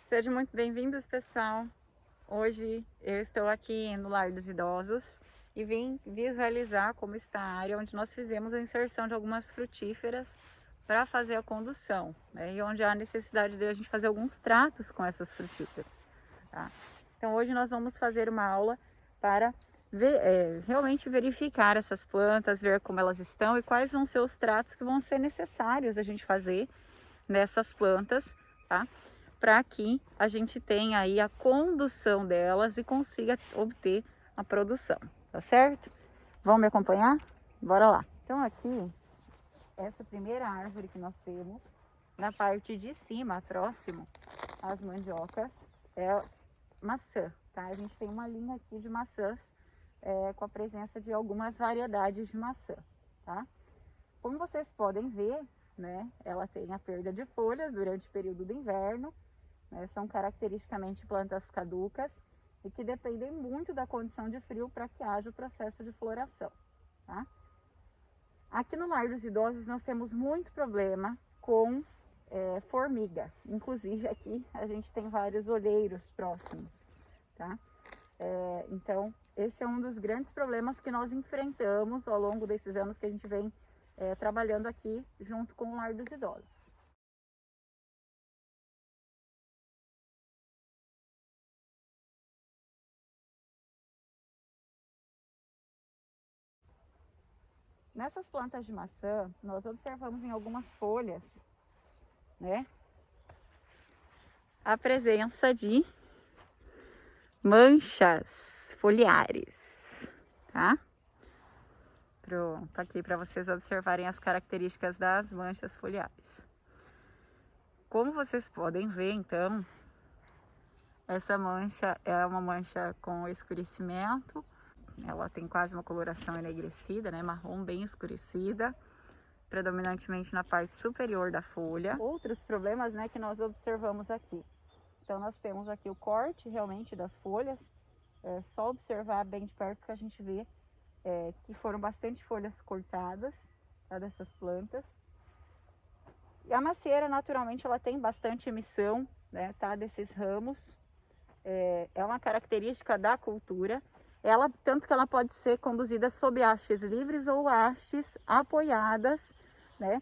Sejam muito bem-vindos, pessoal. Hoje eu estou aqui no Lar dos Idosos e vim visualizar como está a área onde nós fizemos a inserção de algumas frutíferas para fazer a condução, né? E onde há necessidade de a gente fazer alguns tratos com essas frutíferas, tá? Então hoje nós vamos fazer uma aula para realmente verificar essas plantas, ver como elas estão e quais vão ser os tratos que vão ser necessários a gente fazer nessas plantas, tá? Para que a gente tenha aí a condução delas e consiga obter a produção, tá certo? Vão me acompanhar? Bora lá! Então aqui, essa primeira árvore que nós temos, na parte de cima, próximo às mandiocas, é maçã, tá? A gente tem uma linha aqui de maçãs, com a presença de algumas variedades de maçã, tá? Como vocês podem ver, né, ela tem a perda de folhas durante o período do inverno, né, são caracteristicamente plantas caducas e que dependem muito da condição de frio para que haja o processo de floração, tá? Aqui no Lar dos Idosos nós temos muito problema com formiga, inclusive aqui a gente tem vários olheiros próximos, tá? Então esse é um dos grandes problemas que nós enfrentamos ao longo desses anos que a gente vem trabalhando aqui junto com o Lar dos Idosos. Nessas plantas de maçã, nós observamos em algumas folhas, né, a presença de manchas foliares, tá? Pronto, aqui para vocês observarem as características das manchas foliares. Como vocês podem ver, então, essa mancha é uma mancha com escurecimento. Ela tem quase uma coloração enegrecida, né? Marrom bem escurecida, predominantemente na parte superior da folha. Outros problemas, né, que nós observamos aqui. Então nós temos aqui o corte realmente das folhas. É só observar bem de perto que a gente vê que foram bastante folhas cortadas, tá, dessas plantas. E a macieira, naturalmente, ela tem bastante emissão, né, tá, desses ramos. É uma característica da cultura. Tanto que ela pode ser conduzida sob hastes livres ou hastes apoiadas, né,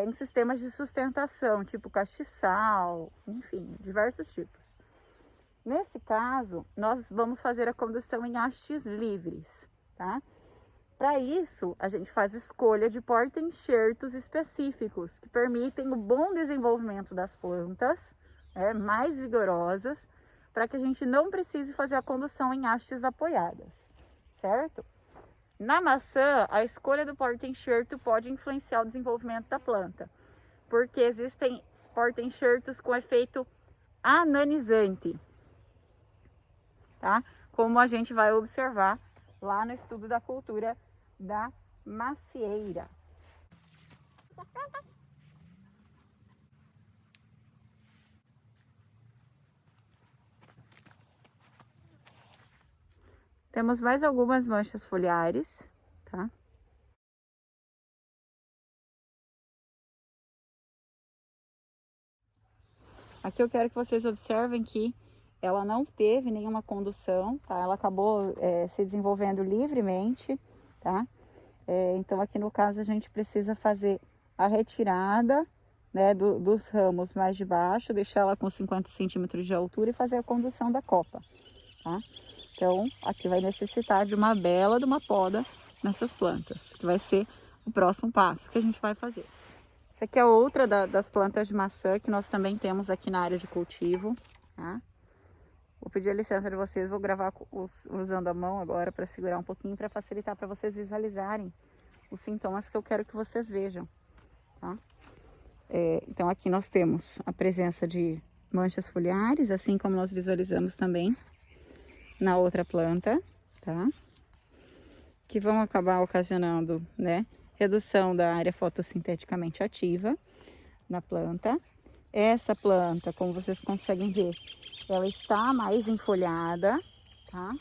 em sistemas de sustentação, tipo castiçal, enfim, diversos tipos. Nesse caso, nós vamos fazer a condução em hastes livres, tá? Para isso, a gente faz escolha de porta-enxertos específicos, que permitem o bom desenvolvimento das plantas, mais vigorosas, para que a gente não precise fazer a condução em hastes apoiadas, certo? Na maçã, a escolha do porta-enxerto pode influenciar o desenvolvimento da planta, porque existem porta-enxertos com efeito ananizante, tá? Como a gente vai observar lá no estudo da cultura da macieira. Temos mais algumas manchas foliares, tá? Aqui eu quero que vocês observem que ela não teve nenhuma condução, tá? Ela acabou se desenvolvendo livremente, tá? Então aqui no caso a gente precisa fazer a retirada, né, dos ramos mais de baixo, deixar ela com 50 centímetros de altura e fazer a condução da copa, tá? Então, aqui vai necessitar de uma poda nessas plantas, que vai ser o próximo passo que a gente vai fazer. Essa aqui é outra das plantas de maçã que nós também temos aqui na área de cultivo, tá? Vou pedir a licença de vocês, vou gravar usando a mão agora para segurar um pouquinho, para facilitar para vocês visualizarem os sintomas que eu quero que vocês vejam, tá? Então, aqui nós temos a presença de manchas foliares, assim como nós visualizamos também na outra planta, tá? Que vão acabar ocasionando, né, redução da área fotossinteticamente ativa na planta. Essa planta, como vocês conseguem ver, ela está mais enfolhada, tá?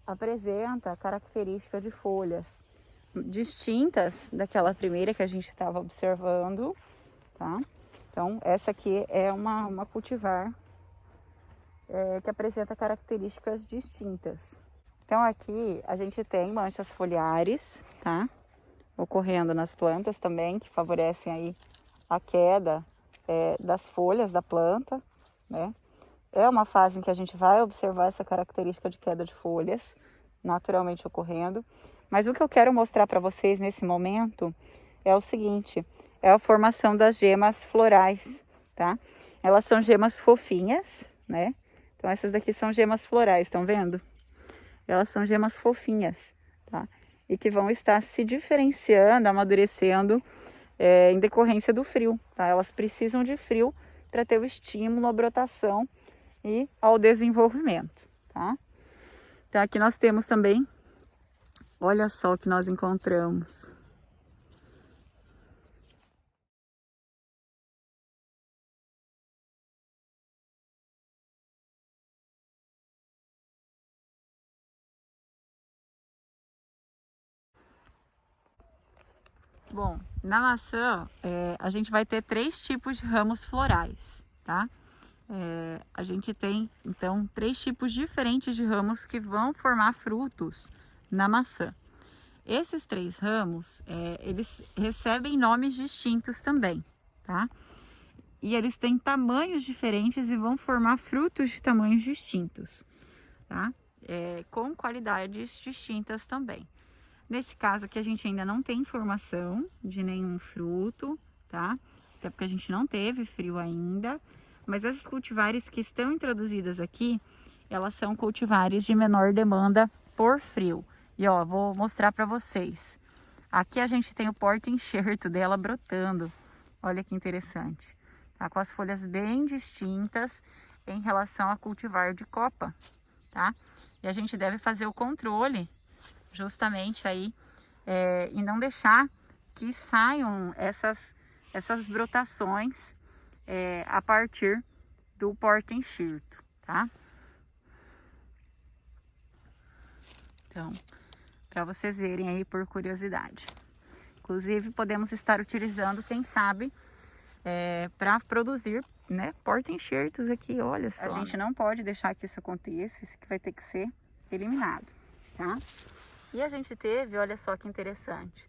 Apresenta a característica de folhas distintas daquela primeira que a gente estava observando, tá? Então, essa aqui é uma cultivar que apresenta características distintas. Então, aqui a gente tem manchas foliares, tá? Ocorrendo nas plantas também, que favorecem aí a queda das folhas da planta, né? É uma fase em que a gente vai observar essa característica de queda de folhas, naturalmente ocorrendo. Mas o que eu quero mostrar para vocês nesse momento é o seguinte, é a formação das gemas florais, tá? Elas são gemas fofinhas, né? Então essas daqui são gemas florais, estão vendo? Elas são gemas fofinhas, tá? E que vão estar se diferenciando, amadurecendo em decorrência do frio, tá? Elas precisam de frio para ter o estímulo à brotação e ao desenvolvimento, tá? Então aqui nós temos também, olha só o que nós encontramos. Bom, na maçã a gente vai ter 3 tipos de ramos florais, tá? A gente tem, então, 3 tipos diferentes de ramos que vão formar frutos na maçã. Esses 3 ramos, eles recebem nomes distintos também, tá? E eles têm tamanhos diferentes e vão formar frutos de tamanhos distintos, tá? Com qualidades distintas também. Nesse caso aqui a gente ainda não tem informação de nenhum fruto, tá? Até porque a gente não teve frio ainda. Mas essas cultivares que estão introduzidas aqui, elas são cultivares de menor demanda por frio. E ó, vou mostrar para vocês. Aqui a gente tem o porta-enxerto dela brotando. Olha que interessante. Tá com as folhas bem distintas em relação a cultivar de copa, tá? E a gente deve fazer o controle justamente aí e não deixar que saiam essas brotações a partir do porta-enxerto, tá? Então, para vocês verem aí por curiosidade. Inclusive, podemos estar utilizando, quem sabe, para produzir, né, porta-enxertos aqui, olha só. A gente não pode deixar que isso aconteça, isso que vai ter que ser eliminado, tá? E a gente teve, olha só que interessante.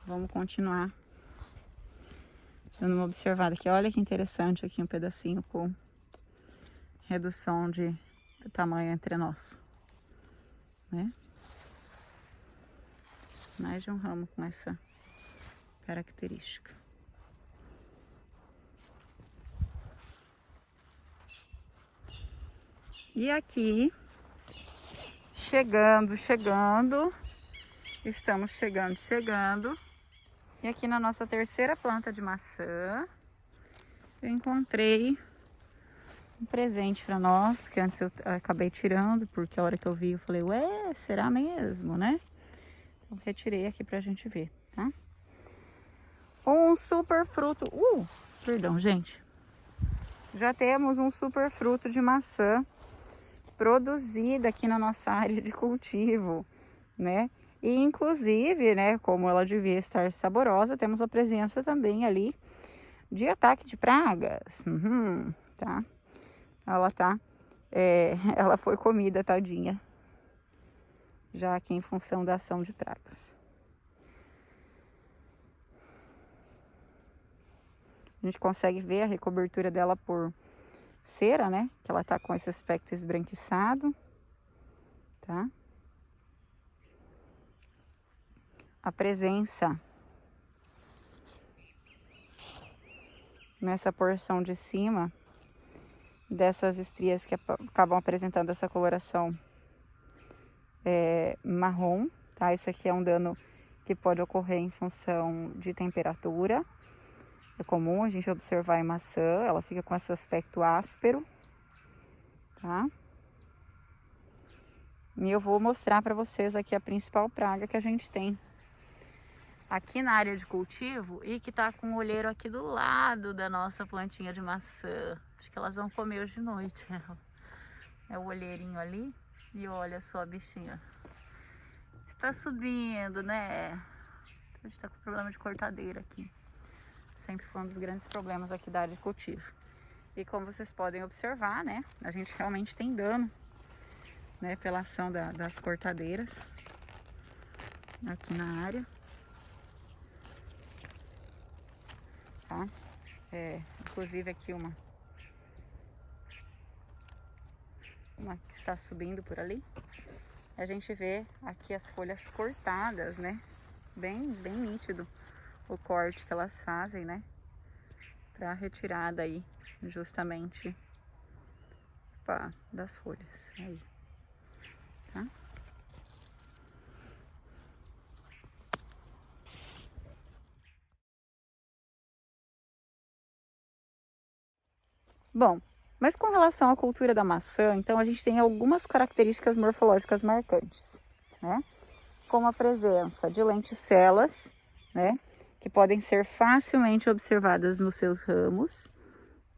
Vamos continuar dando uma observada aqui. Olha que interessante aqui um pedacinho com redução de tamanho entre nós, né? Mais de um ramo com essa característica. E aqui, chegando, estamos chegando. E aqui na nossa terceira planta de maçã, eu encontrei um presente para nós, que antes eu acabei tirando, porque a hora que eu vi eu falei, ué, será mesmo, né? Então retirei aqui pra gente ver, tá? Um super fruto, perdão, gente. Já temos um super fruto de maçã produzida aqui na nossa área de cultivo, né? E inclusive, né, como ela devia estar saborosa, temos a presença também ali de ataque de pragas, tá? Ela foi comida, tadinha, já aqui em função da ação de pragas. A gente consegue ver a recobertura dela por cera, né? Que ela tá com esse aspecto esbranquiçado, tá? A presença nessa porção de cima dessas estrias que acabam apresentando essa coloração marrom, tá? Isso aqui é um dano que pode ocorrer em função de temperatura. É comum a gente observar em maçã, ela fica com esse aspecto áspero, tá? E eu vou mostrar para vocês aqui a principal praga que a gente tem aqui na área de cultivo e que tá com o olheiro aqui do lado da nossa plantinha de maçã. Acho que elas vão comer hoje de noite. É o olheirinho ali e olha só a bichinha. Está subindo, né? A gente tá com problema de cortadeira aqui. Sempre foi um dos grandes problemas aqui da área de cultivo. E como vocês podem observar, né? A gente realmente tem dano, né? Pela ação das cortadeiras aqui na área. Tá? Inclusive aqui uma que está subindo por ali. A gente vê aqui as folhas cortadas, né? Bem nítido o corte que elas fazem, né? Para retirada aí, justamente, das folhas. Aí, tá? Bom, mas com relação à cultura da maçã, então a gente tem algumas características morfológicas marcantes, né? Como a presença de lenticelas, né? Que podem ser facilmente observadas nos seus ramos,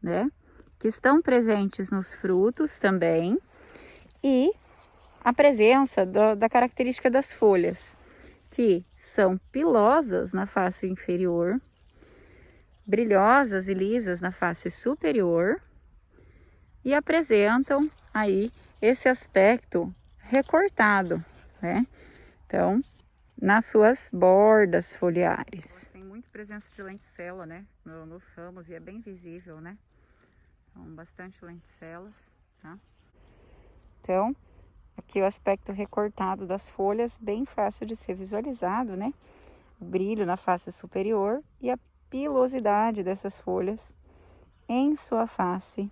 né? Que estão presentes nos frutos também. E a presença da característica das folhas, que são pilosas na face inferior, brilhosas e lisas na face superior, e apresentam aí esse aspecto recortado, né? Então, nas suas bordas foliares. Tem muita presença de lenticela, né? Nos ramos, e é bem visível, né? Então, bastante lenticelas, tá? Então, aqui o aspecto recortado das folhas, bem fácil de ser visualizado, né? O brilho na face superior e a pilosidade dessas folhas em sua face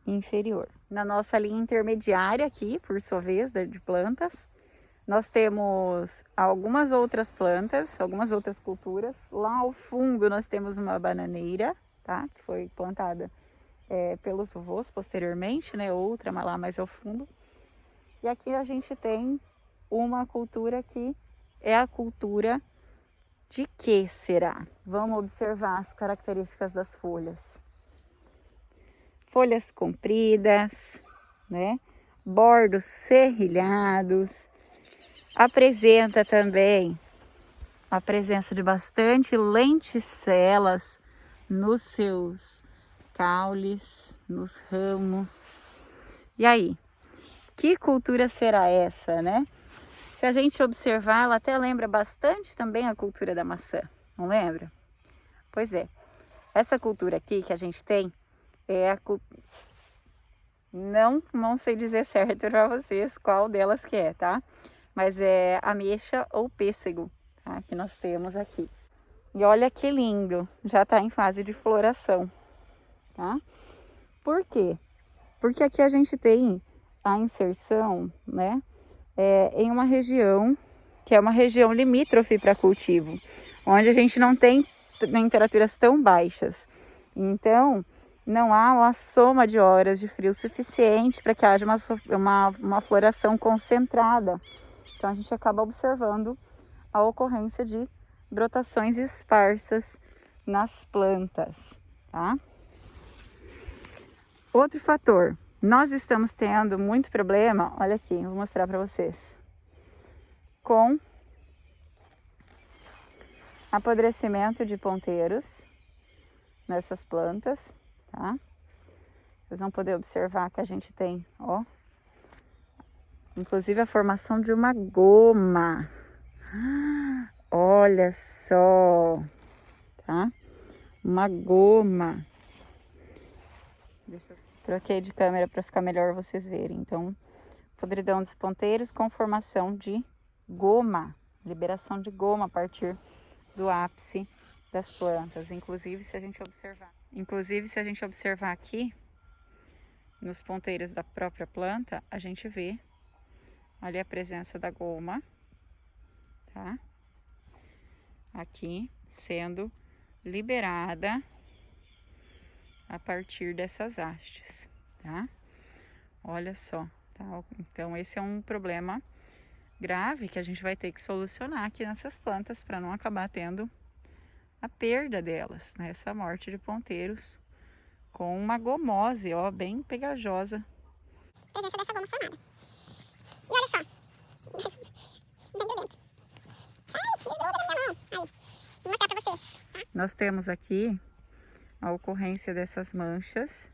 inferior. Na nossa linha intermediária aqui, por sua vez, de plantas, nós temos algumas outras plantas, algumas outras culturas. Lá ao fundo nós temos uma bananeira, tá? Que foi plantada pelos vovôs posteriormente, né? Outra lá mais ao fundo. E aqui a gente tem uma cultura que é a cultura de que será? Vamos observar as características das folhas. Folhas compridas, né? Bordos serrilhados. Apresenta também a presença de bastante lenticelas nos seus caules, nos ramos. E aí, que cultura será essa, né? Se a gente observar, ela até lembra bastante também a cultura da maçã, não lembra? Pois é, essa cultura aqui que a gente tem é a cultura... Não sei dizer certo para vocês qual delas que é, tá? Mas é ameixa ou pêssego, tá? Que nós temos aqui. E olha que lindo, já está em fase de floração, tá? Por quê? Porque aqui a gente tem a inserção, né? Em uma região que é uma região limítrofe para cultivo, onde a gente não tem temperaturas tão baixas. Então, não há uma soma de horas de frio suficiente para que haja uma floração concentrada. Então, a gente acaba observando a ocorrência de brotações esparsas nas plantas, tá? Outro fator, nós estamos tendo muito problema, olha aqui, eu vou mostrar para vocês, com apodrecimento de ponteiros nessas plantas, tá? Vocês vão poder observar que a gente tem, ó, inclusive a formação de uma goma. Olha só, tá? Uma goma. Troquei de câmera para ficar melhor vocês verem. Então, podridão dos ponteiros com formação de goma, liberação de goma a partir do ápice das plantas. Inclusive, se a gente observar aqui nos ponteiros da própria planta, a gente vê ali a presença da goma, tá? Aqui sendo liberada a partir dessas hastes, tá? Olha só, tá? Então esse é um problema grave que a gente vai ter que solucionar aqui nessas plantas para não acabar tendo a perda delas, né? Essa morte de ponteiros com uma gomose, ó, bem pegajosa. Presença dessa goma formada. E olha só. Bem grudento. Ai, desgruda da minha mão. Aí, vou mostrar pra vocês, tá? Nós temos aqui a ocorrência dessas manchas.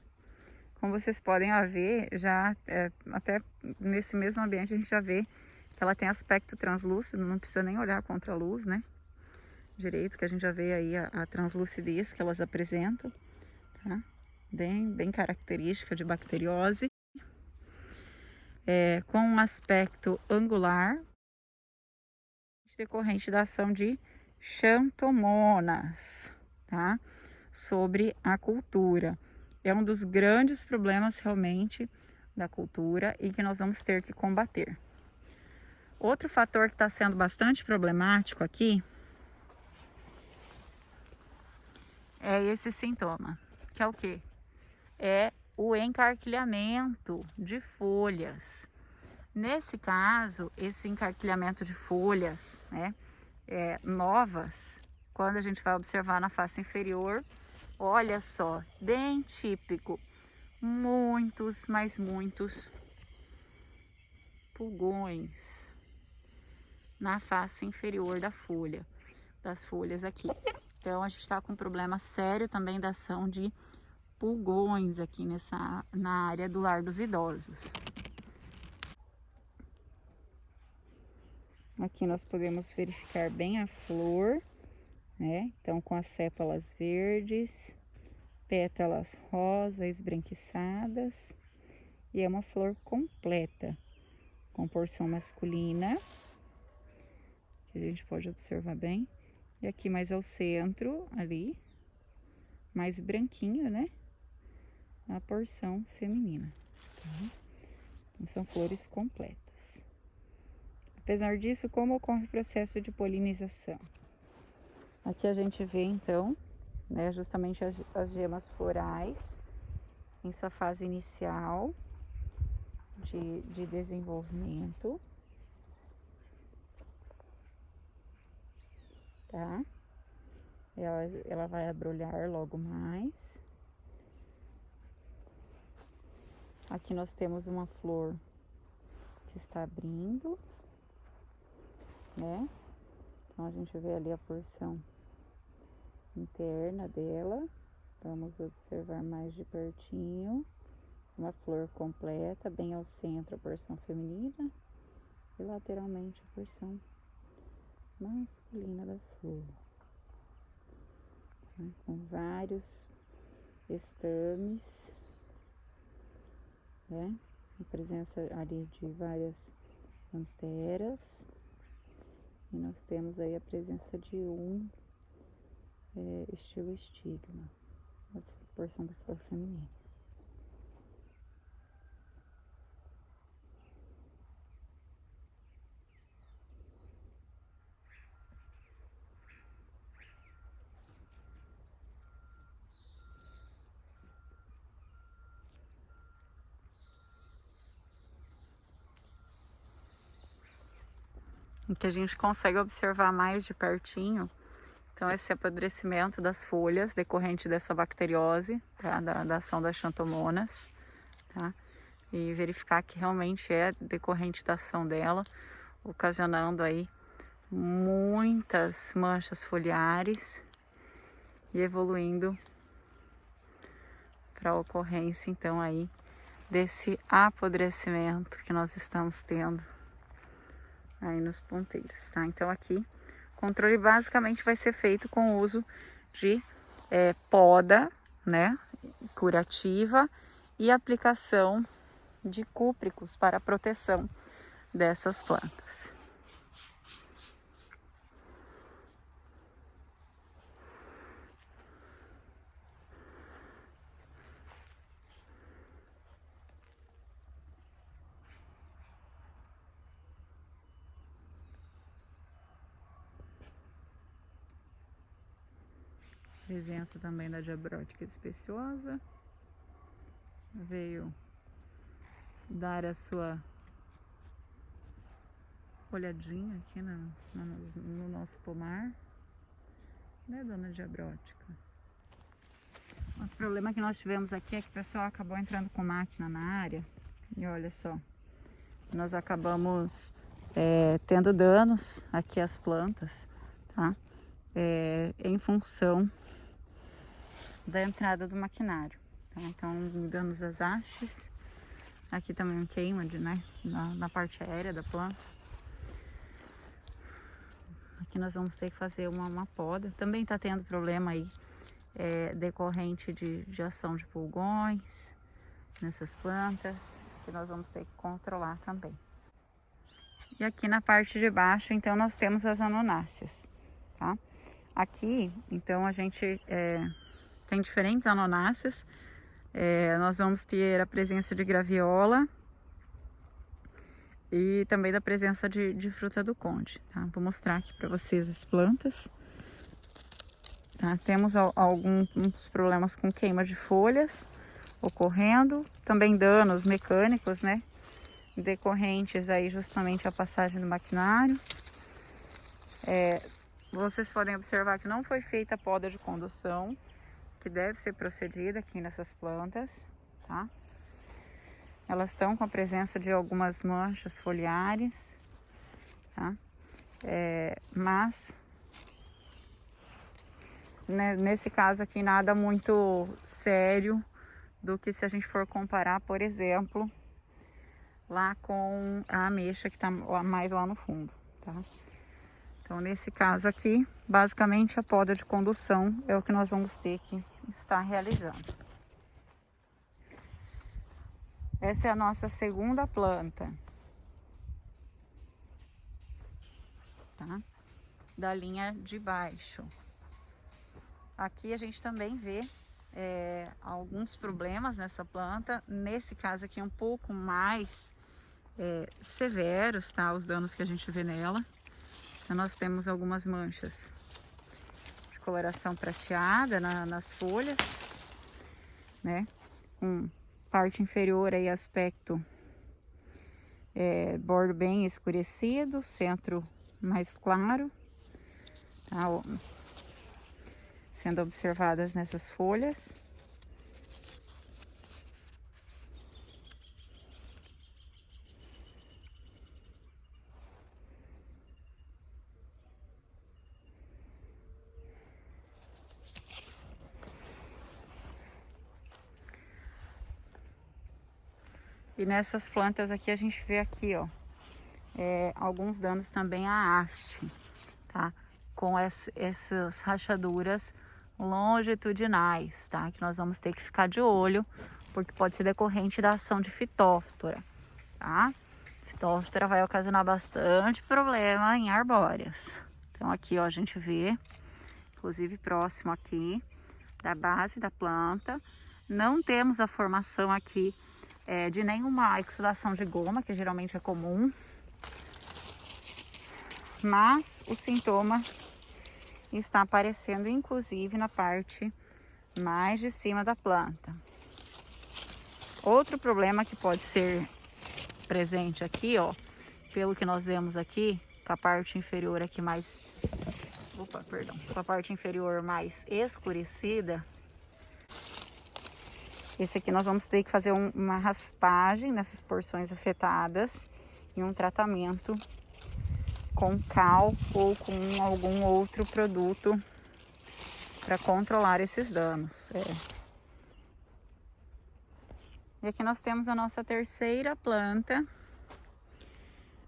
Como vocês podem ver, já até nesse mesmo ambiente a gente já vê que ela tem aspecto translúcido, não precisa nem olhar contra a luz, né? Direito, que a gente já vê aí a translucidez que elas apresentam, tá? Bem característica de bacteriose. Com um aspecto angular, decorrente da ação de xanthomonas, tá? Sobre a cultura. É um dos grandes problemas realmente da cultura e que nós vamos ter que combater. Outro fator que está sendo bastante problemático aqui é esse sintoma, que é o quê? É o encarquilhamento de folhas. Nesse caso, esse encarquilhamento de folhas, né, novas, quando a gente vai observar na face inferior, olha só, bem típico, muitos, mas muitos pulgões na face inferior da folha, das folhas aqui. Então a gente está com um problema sério também da ação de pulgões aqui na área do lar dos idosos. Aqui nós podemos verificar bem a flor, né? Então com as sépalas verdes, pétalas rosa esbranquiçadas, e é uma flor completa, com porção masculina, que a gente pode observar bem. E aqui mais ao centro, ali, mais branquinho, né? A porção feminina. Tá? Então são flores completas. Apesar disso, como ocorre o processo de polinização? Aqui a gente vê então, né, justamente as gemas florais em sua fase inicial de desenvolvimento, tá? Ela vai abrolhar logo mais. Aqui nós temos uma flor que está abrindo, né? Então a gente vê ali a porção interna dela. Vamos observar mais de pertinho. Uma flor completa, bem ao centro a porção feminina e lateralmente a porção masculina da flor, né? Com vários estames, né? A presença ali de várias anteras, e nós temos aí a presença de um estilo estigma, a porção da flor feminina. O que a gente consegue observar mais de pertinho, então, esse apodrecimento das folhas decorrente dessa bacteriose, tá? Da ação das xanthomonas, tá? E verificar que realmente é decorrente da ação dela, ocasionando aí muitas manchas foliares e evoluindo para a ocorrência, então, aí desse apodrecimento que nós estamos tendo aí nos ponteiros, tá? Então, aqui o controle basicamente vai ser feito com o uso de poda, né, curativa, e aplicação de cúpricos para a proteção dessas plantas. Presença também da diabrótica especiosa, veio dar o uma olhadinha aqui no nosso pomar, né, dona Diabrótica? Outro problema que nós tivemos aqui é que o pessoal acabou entrando com máquina na área. E olha só, nós acabamos tendo danos aqui às plantas, tá? Em função da entrada do maquinário, tá? Então, danos às hastes. Aqui também queima né, na parte aérea da planta. Aqui nós vamos ter que fazer uma poda. Também está tendo problema aí decorrente de ação de pulgões nessas plantas, que nós vamos ter que controlar também. E aqui na parte de baixo, então, nós temos as anonáceas, tá? Aqui, então, a gente tem diferentes anonáceas. Nós vamos ter a presença de graviola e também da presença de fruta do conde, tá? Vou mostrar aqui para vocês as plantas. Tá? Temos alguns problemas com queima de folhas ocorrendo, também danos mecânicos, né? Decorrentes aí justamente a passagem do maquinário. Vocês podem observar que não foi feita a poda de condução, que deve ser procedida aqui nessas plantas, tá? Elas estão com a presença de algumas manchas foliares, tá? Mas nesse caso aqui nada muito sério do que se a gente for comparar, por exemplo, lá com a ameixa que está mais lá no fundo, tá? Então nesse caso aqui, basicamente a poda de condução é o que nós vamos ter que estar realizando. Essa é a nossa segunda planta, tá? Da linha de baixo. Aqui a gente também vê alguns problemas nessa planta. Nesse caso aqui um pouco mais severos, tá? Os danos que a gente vê nela. Então, nós temos algumas manchas de coloração prateada nas folhas, né? Com parte inferior aí aspecto bordo bem escurecido, centro mais claro, tá? Sendo observadas nessas folhas. E nessas plantas aqui a gente vê aqui, ó, alguns danos também à haste, tá? Com essas rachaduras longitudinais, tá? Que nós vamos ter que ficar de olho, porque pode ser decorrente da ação de fitóftora, tá? Fitóftora vai ocasionar bastante problema em arbóreas. Então aqui, ó, a gente vê, inclusive próximo aqui da base da planta, não temos a formação aqui de nenhuma exudação de goma, que geralmente é comum, mas o sintoma está aparecendo inclusive na parte mais de cima da planta. Outro problema que pode ser presente aqui, ó, pelo que nós vemos aqui, com a parte inferior aqui mais, com a parte inferior mais escurecida. Esse aqui nós vamos ter que fazer uma raspagem nessas porções afetadas e um tratamento com cal ou com algum outro produto para controlar esses danos. E aqui nós temos a nossa terceira planta,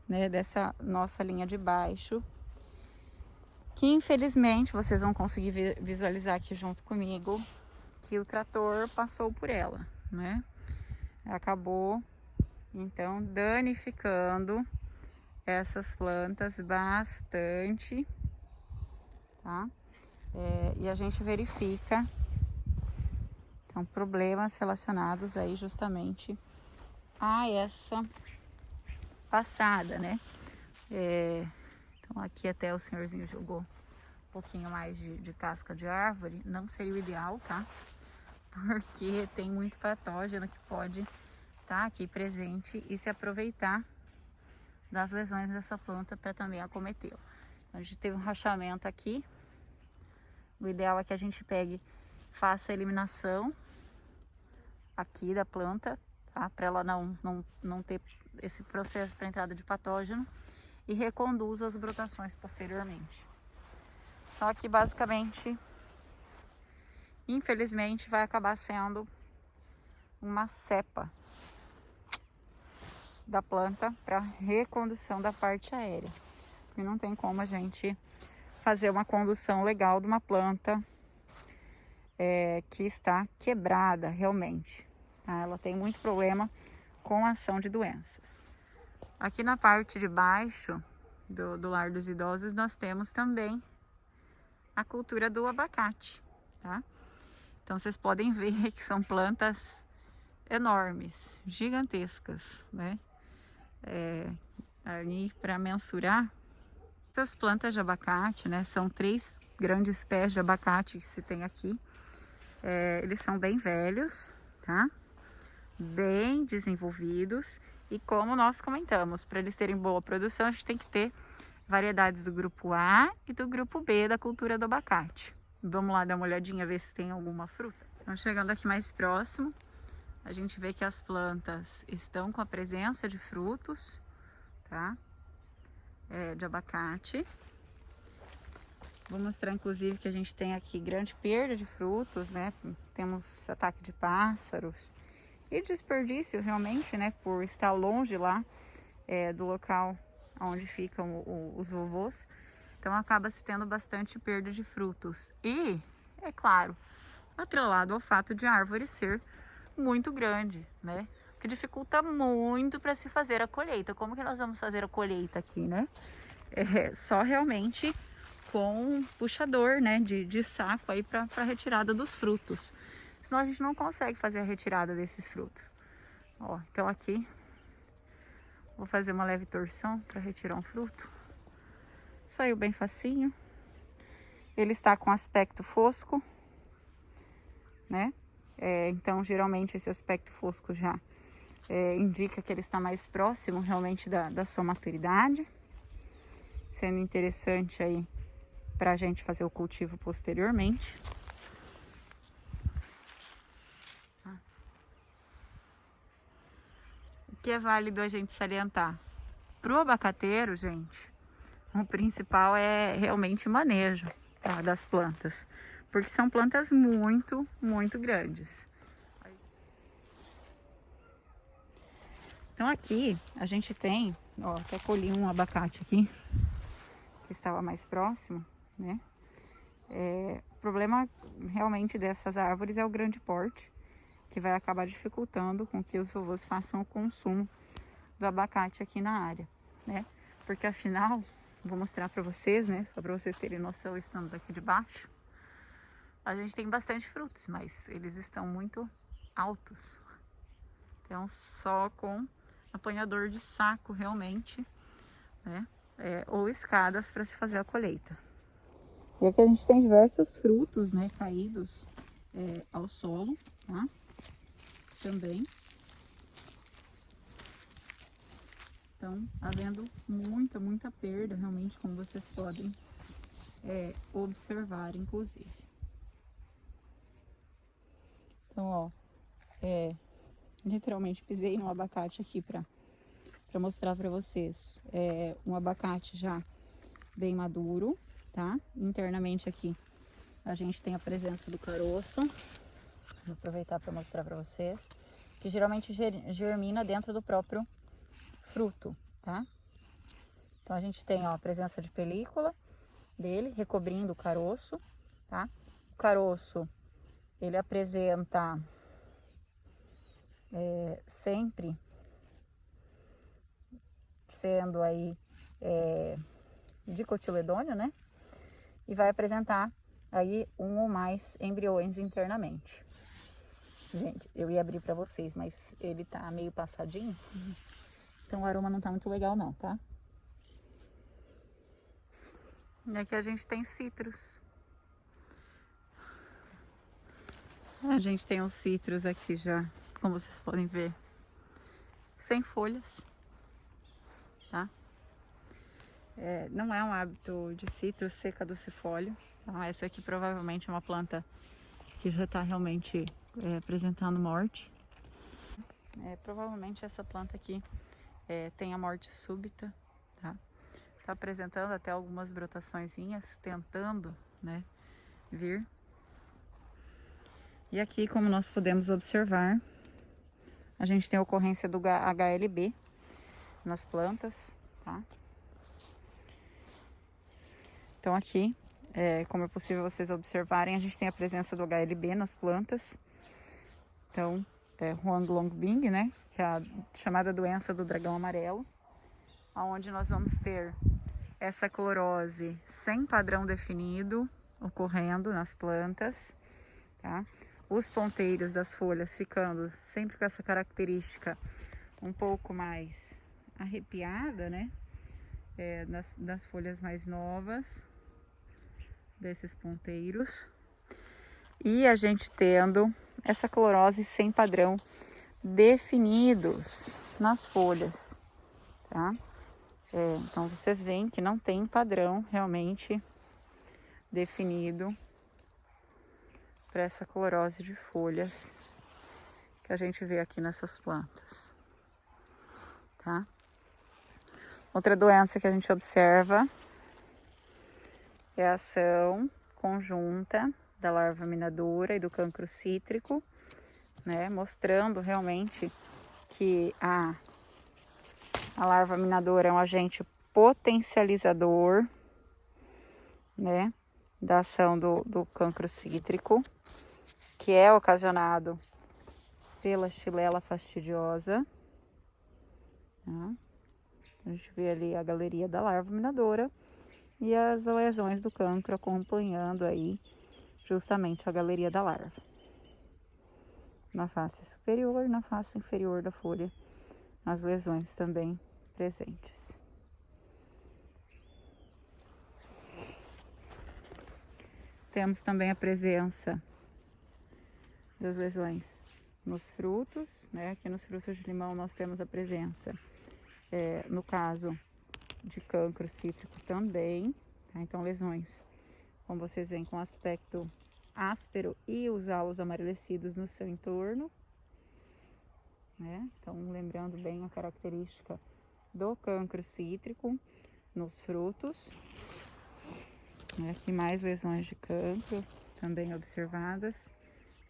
né, dessa nossa linha de baixo, que infelizmente vocês vão conseguir visualizar aqui junto comigo, que o trator passou por ela, né? Acabou, então, danificando essas plantas bastante, tá? E a gente verifica, então, problemas relacionados aí justamente a essa passada, né? Então, aqui até o senhorzinho jogou um pouquinho mais de casca de árvore. Não seria o ideal, tá? Porque tem muito patógeno que pode estar aqui presente e se aproveitar das lesões dessa planta para também acometê-la. A gente teve um rachamento aqui. O ideal é que a gente pegue, faça a eliminação aqui da planta, tá? Para ela não ter esse processo para entrada de patógeno, e reconduza as brotações posteriormente. Então aqui basicamente, infelizmente, vai acabar sendo uma cepa da planta para recondução da parte aérea. E não tem como a gente fazer uma condução legal de uma planta que está quebrada realmente. Tá? Ela tem muito problema com a ação de doenças. Aqui na parte de baixo do lar dos idosos nós temos também a cultura do abacate, tá? Então vocês podem ver que são plantas enormes, gigantescas, né? Ali para mensurar, essas plantas de abacate, né? São 3 grandes pés de abacate que se tem aqui. Eles são bem velhos, tá? Bem desenvolvidos. E como nós comentamos, para eles terem boa produção, a gente tem que ter variedades do grupo A e do grupo B da cultura do abacate. Vamos lá dar uma olhadinha, ver se tem alguma fruta. Então, chegando aqui mais próximo, a gente vê que as plantas estão com a presença de frutos, tá? De abacate. Vou mostrar, inclusive, que a gente tem aqui grande perda de frutos, né? Temos ataque de pássaros e desperdício, realmente, né? Por estar longe lá do local onde ficam os vovôs. Então, acaba se tendo bastante perda de frutos. E, é claro, atrelado ao fato de a árvore ser muito grande, né? Que dificulta muito para se fazer a colheita. Como que nós vamos fazer a colheita aqui, né? Só realmente com puxador, né? De saco aí para retirada dos frutos. Senão a gente não consegue fazer a retirada desses frutos. Ó, então aqui vou fazer uma leve torção para retirar um fruto. Saiu bem facinho. Ele está com aspecto fosco, né? Então geralmente esse aspecto fosco já indica que ele está mais próximo realmente da sua maturidade, sendo interessante aí para a gente fazer o cultivo posteriormente. O que é válido a gente salientar? Para o abacateiro, gente, o principal é realmente o manejo, tá, das plantas, porque são plantas muito, muito grandes. Então aqui a gente tem, ó, até colhi um abacate aqui, que estava mais próximo, né? O problema realmente dessas árvores é o grande porte, que vai acabar dificultando com que os vovôs façam o consumo do abacate aqui na área, né? Porque afinal, vou mostrar para vocês, né? Só para vocês terem noção, estando daqui de baixo, a gente tem bastante frutos, mas eles estão muito altos. Então, só com apanhador de saco realmente, né? Ou escadas para se fazer a colheita. E aqui a gente tem diversos frutos, né, caídos ao solo, tá? Também. Então, havendo muita perda, realmente, como vocês podem observar, inclusive. Então, ó, literalmente pisei no abacate aqui para mostrar para vocês. Um abacate já bem maduro, tá? Internamente aqui a gente tem a presença do caroço. Vou aproveitar para mostrar para vocês, que geralmente germina dentro do próprio fruto, tá? Então a gente tem, ó, a presença de película dele recobrindo o caroço, tá? O caroço, ele apresenta sempre sendo aí dicotiledônio, né? E vai apresentar aí um ou mais embriões internamente. Gente, eu ia abrir pra vocês, mas ele tá meio passadinho. Então o aroma não tá muito legal não, tá? E aqui a gente tem citros. A gente tem os citros aqui já, como vocês podem ver, sem folhas, tá? não é um hábito de citro ser caducifólio. Tá? Essa aqui provavelmente é uma planta que já está realmente apresentando morte. Provavelmente essa planta aqui tem a morte súbita, tá? Tá apresentando até algumas brotaçõezinhas, tentando, né, vir. E aqui, como nós podemos observar, a gente tem a ocorrência do HLB nas plantas, tá? Então aqui, como é possível vocês observarem, a gente tem a presença do HLB nas plantas. Então, Huanglongbing, né, que é a chamada doença do dragão amarelo, onde nós vamos ter essa clorose sem padrão definido ocorrendo nas plantas, tá? Os ponteiros das folhas ficando sempre com essa característica um pouco mais arrepiada, né, das folhas mais novas, desses ponteiros. E a gente tendo essa clorose sem padrão definidos nas folhas, tá? Então vocês veem que não tem padrão realmente definido para essa clorose de folhas que a gente vê aqui nessas plantas, tá? Outra doença que a gente observa é a ação conjunta da larva minadora e do cancro cítrico, né, mostrando realmente que a larva minadora é um agente potencializador, né, da ação do cancro cítrico, que é ocasionado pela Xylella fastidiosa. Tá? A gente vê ali a galeria da larva minadora e as lesões do cancro acompanhando aí justamente a galeria da larva. Na face superior e na face inferior da folha, as lesões também presentes. Temos também a presença das lesões nos frutos, né? Aqui nos frutos de limão nós temos a presença, no caso de cancro cítrico também, tá? Então lesões, como vocês veem, com aspecto áspero e os halos amarelecidos no seu entorno, né? Então lembrando bem a característica do cancro cítrico nos frutos. Aqui mais lesões de cancro também observadas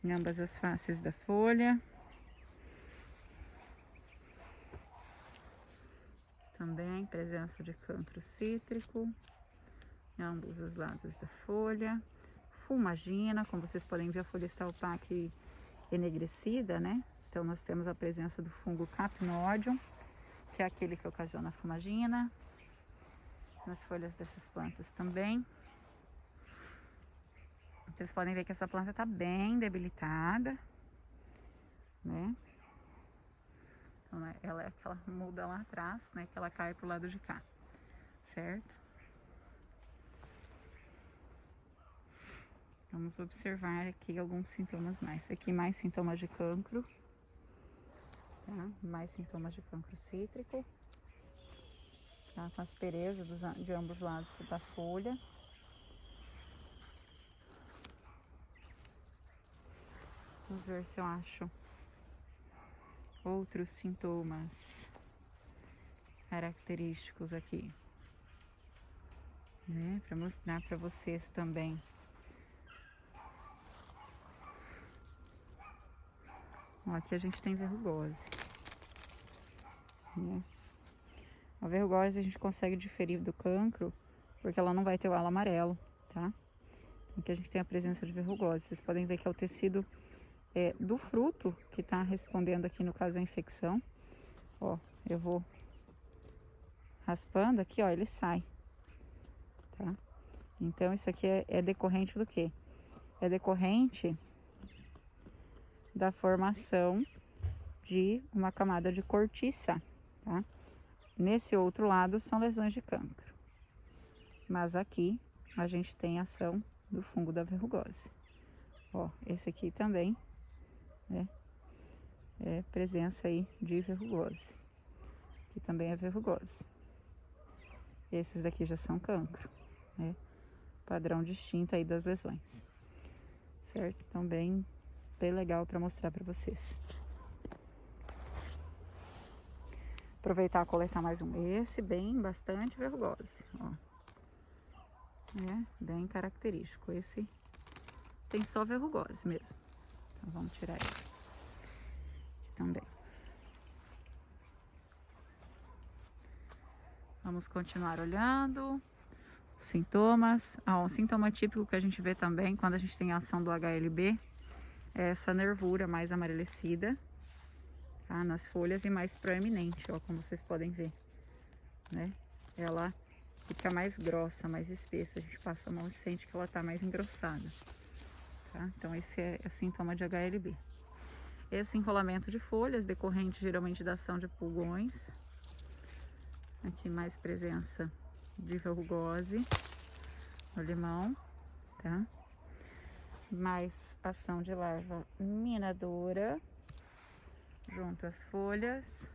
em ambas as faces da folha. Também presença de cancro cítrico em ambos os lados da folha. Fumagina, como vocês podem ver, a folha está opaca e enegrecida, né? Então nós temos a presença do fungo Capnodium, que é aquele que ocasiona a fumagina, nas folhas dessas plantas também. Vocês podem ver que essa planta está bem debilitada, né? Então, ela é aquela muda lá atrás, né? Que ela cai pro lado de cá, certo? Vamos observar aqui alguns sintomas mais. Aqui mais sintomas de cancro, tá? Mais sintomas de cancro cítrico, tá? Com aspereza de ambos lados da folha. Vamos ver se eu acho outros sintomas característicos aqui, né? Para mostrar para vocês também. Ó, aqui a gente tem verrugose, né? A verrugose a gente consegue diferir do cancro porque ela não vai ter o halo amarelo, tá? Aqui a gente tem a presença de verrugose. Vocês podem ver que é o tecido do fruto que está respondendo aqui, no caso, a infecção. Ó, eu vou raspando aqui, ó, ele sai, tá? Então isso aqui é decorrente do quê? É decorrente da formação de uma camada de cortiça, tá? Nesse outro lado são lesões de cancro, mas aqui a gente tem a ação do fungo da verrugose. Ó, esse aqui também, né, é presença aí de verrugose, que também é verrugose. Esses daqui já são cancro, né? Padrão distinto aí das lesões, certo? Então bem legal para mostrar para vocês. Aproveitar e coletar mais um. Esse bem bastante verrugose, ó. É bem característico. Esse tem só verrugose mesmo. Então vamos tirar ele aqui também. Vamos continuar olhando os sintomas. Um sintoma típico que a gente vê também quando a gente tem a ação do HLB é essa nervura mais amarelecida, tá, nas folhas e mais proeminente, ó, como vocês podem ver, né? Ela fica mais grossa, mais espessa. A gente passa a mão e sente que ela tá mais engrossada, tá? Então esse é sintoma de HLB. Esse enrolamento de folhas decorrente geralmente da ação de pulgões. Aqui mais presença de verrugose no limão, tá? Mais ação de larva minadora junto às folhas.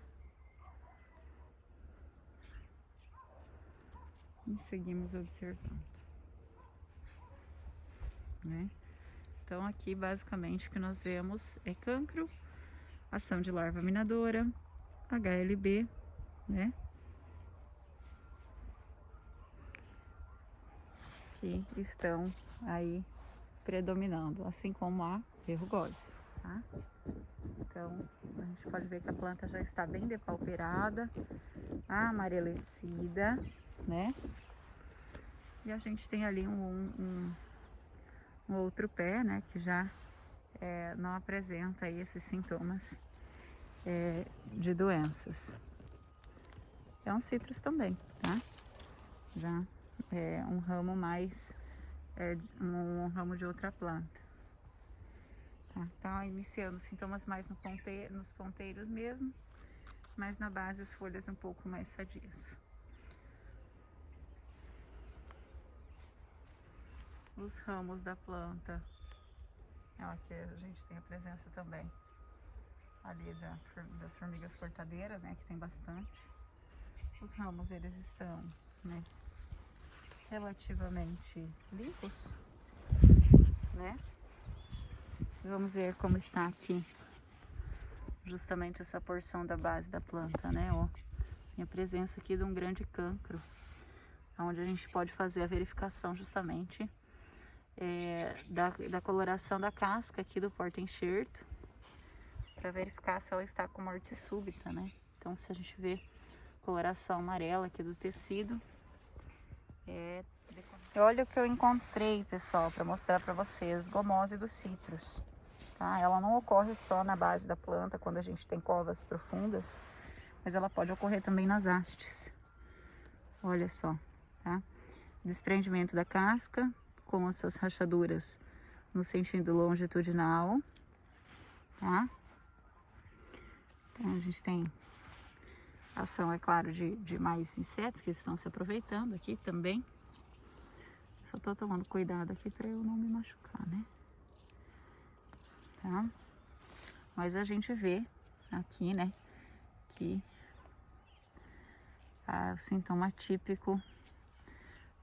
E seguimos observando, né? Então aqui basicamente o que nós vemos é cancro, ação de larva minadora, HLB, né? Que estão aí predominando, assim como a verrugose, tá? Então a gente pode ver que a planta já está bem depauperada, amarelecida, né? E a gente tem ali um outro pé, né, que já não apresenta aí esses sintomas de doenças. É um citrus também, tá? Já é um ramo mais, um ramo de outra planta. Tá iniciando sintomas mais nos ponteiros mesmo, mas na base as folhas um pouco mais sadias. Os ramos da planta, aqui a gente tem a presença também ali das formigas cortadeiras, né, que tem bastante. Os ramos eles estão, né, relativamente limpos, né? Vamos ver como está aqui justamente essa porção da base da planta, né? Ó, tem a presença aqui de um grande cancro, onde a gente pode fazer a verificação justamente da coloração da casca aqui do porta-enxerto, para verificar se ela está com morte súbita, né? Então se a gente vê coloração amarela aqui do tecido, olha o que eu encontrei, pessoal, para mostrar para vocês: gomose do citrus, tá? Ela não ocorre só na base da planta quando a gente tem covas profundas, mas ela pode ocorrer também nas hastes. Olha só, tá? Desprendimento da casca com essas rachaduras no sentido longitudinal, tá? Então a gente tem ação, é claro, de mais insetos que estão se aproveitando aqui também. Só tô tomando cuidado aqui para eu não me machucar, né? Tá? Mas a gente vê aqui, né, que o sintoma típico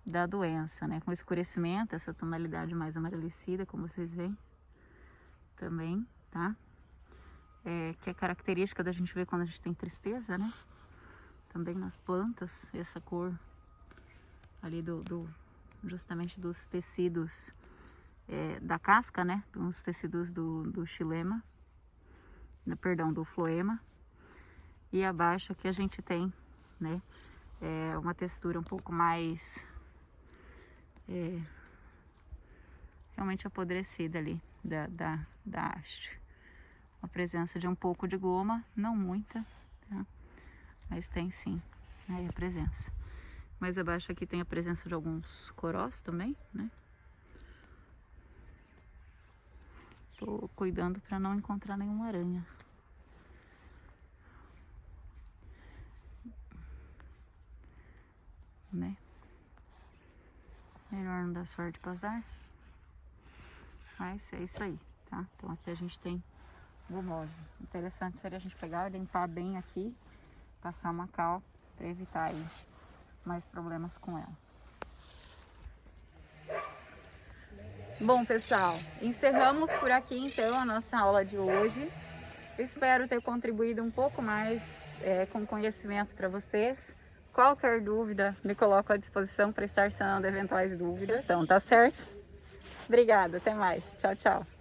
da doença, né, com escurecimento, essa tonalidade mais amarelecida, como vocês veem também, tá? Que é característica da gente ver quando a gente tem tristeza, né? Também nas plantas, essa cor ali justamente dos tecidos da casca, né? Dos tecidos do xilema, perdão, do floema. E abaixo aqui a gente tem, né, uma textura um pouco mais realmente apodrecida ali da haste. A presença de um pouco de goma, não muita, tá? Mas tem sim aí a presença. Mais abaixo aqui tem a presença de alguns corós também, né? Tô cuidando para não encontrar nenhuma aranha. Né? Melhor não dar sorte de passar. Mas é isso aí, tá? Então aqui a gente tem gomose. Interessante seria a gente pegar e limpar bem aqui, passar uma cal para evitar aí mais problemas com ela. Bom, pessoal, encerramos por aqui então a nossa aula de hoje. Espero ter contribuído um pouco mais com conhecimento para vocês. Qualquer dúvida, me coloco à disposição para estar sanando eventuais dúvidas. Então, tá certo? Obrigada, até mais. Tchau, tchau.